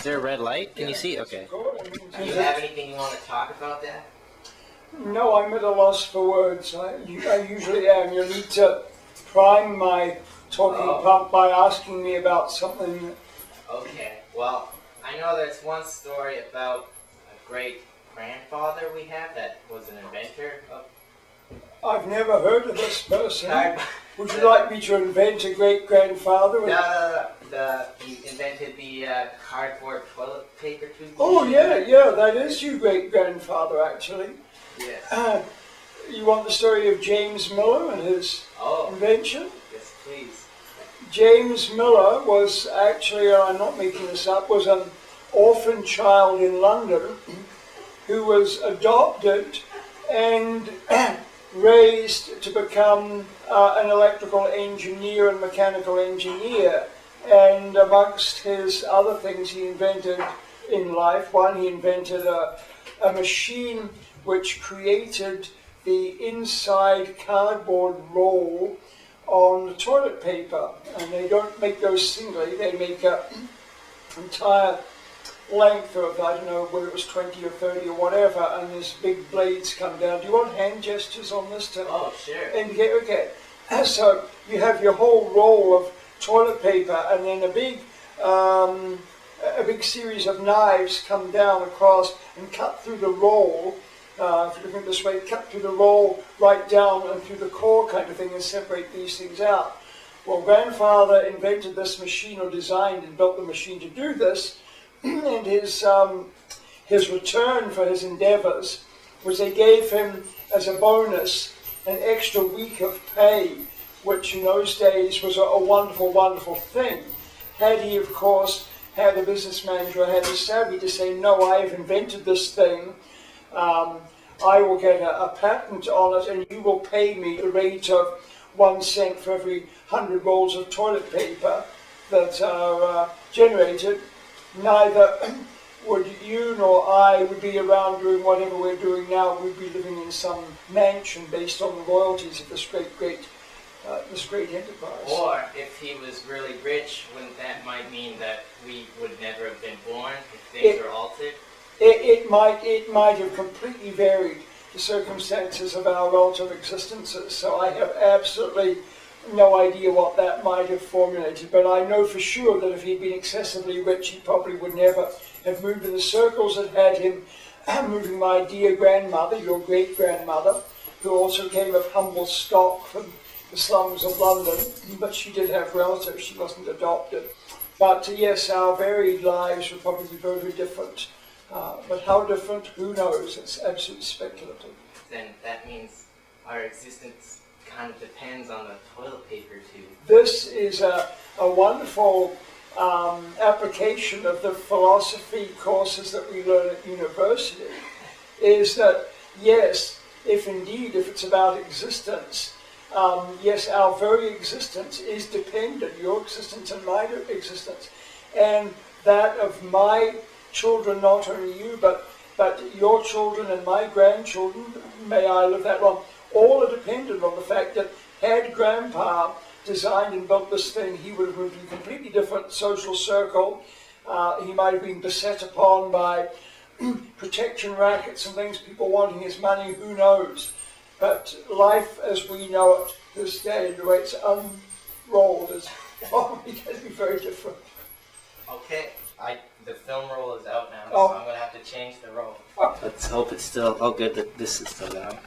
there a red light? Can you see? Okay. Do you have anything you want to talk about that? No, I'm at a loss for words. I usually am. You need to prime my talking pump by asking me about something. Okay, well, I know there's one story about a great-grandfather we have that was an inventor of... I've never heard of this person. Would you like me to invent a great-grandfather? No. He invented the cardboard toilet paper tube. Oh, yeah, that is your great-grandfather, actually. Yes. You want the story of James Miller and his invention? Yes, please. James Miller was actually, I'm not making this up, was an orphan child in London who was adopted and raised to become an electrical engineer and mechanical engineer. And amongst his other things he invented in life, one, he invented a machine which created the inside cardboard roll on the toilet paper. And they don't make those singly, they make an entire length of, I don't know whether it was 20 or 30 or whatever, and these big blades come down. Do you want hand gestures on this to sure. indicate? Okay. So you have your whole roll of toilet paper, and then a big series of knives come down across and cut through the roll. If you look at it this way, cut through the roll right down and through the core kind of thing and separate these things out. Well, Grandfather invented this machine, or designed and built the machine to do this, and his return for his endeavors was they gave him as a bonus an extra week of pay, which in those days was a wonderful, wonderful thing. Had he, of course, had a business manager or had the savvy to say, no, I have invented this thing, I will get a patent on it, and you will pay me the rate of 1 cent for every 100 rolls of toilet paper that are generated. Neither would you nor I would be around doing whatever we're doing now. We'd be living in some mansion based on the royalties of this great enterprise. Or if he was really rich, wouldn't that might mean that we would never have been born if things are altered? It might have completely varied the circumstances of our relative existences. So I have absolutely no idea what that might have formulated. But I know for sure that if he'd been excessively rich, he probably would never have moved in the circles that had him moving my dear grandmother, your great-grandmother, who also came of humble stock from the slums of London, but she did have relatives, she wasn't adopted. But yes, our varied lives would probably be very, very different. But how different, who knows? It's absolutely speculative. Then that means our existence kind of depends on the toilet paper tube. This is a wonderful application of the philosophy courses that we learn at university, is that, yes, if it's about existence, yes, our very existence is dependent, your existence and my existence, and that of my children, not only you, but your children and my grandchildren, may I live that long, all are dependent on the fact that had Grandpa designed and built this thing, he would have moved to a completely different social circle. He might have been beset upon by protection rackets and things, people wanting his money, who knows. But life as we know it this day, the way it's unrolled, is probably going to be very different. Okay, the film roll is out now, so I'm going to have to change the roll. Let's hope it's still... Oh, good that this is still going.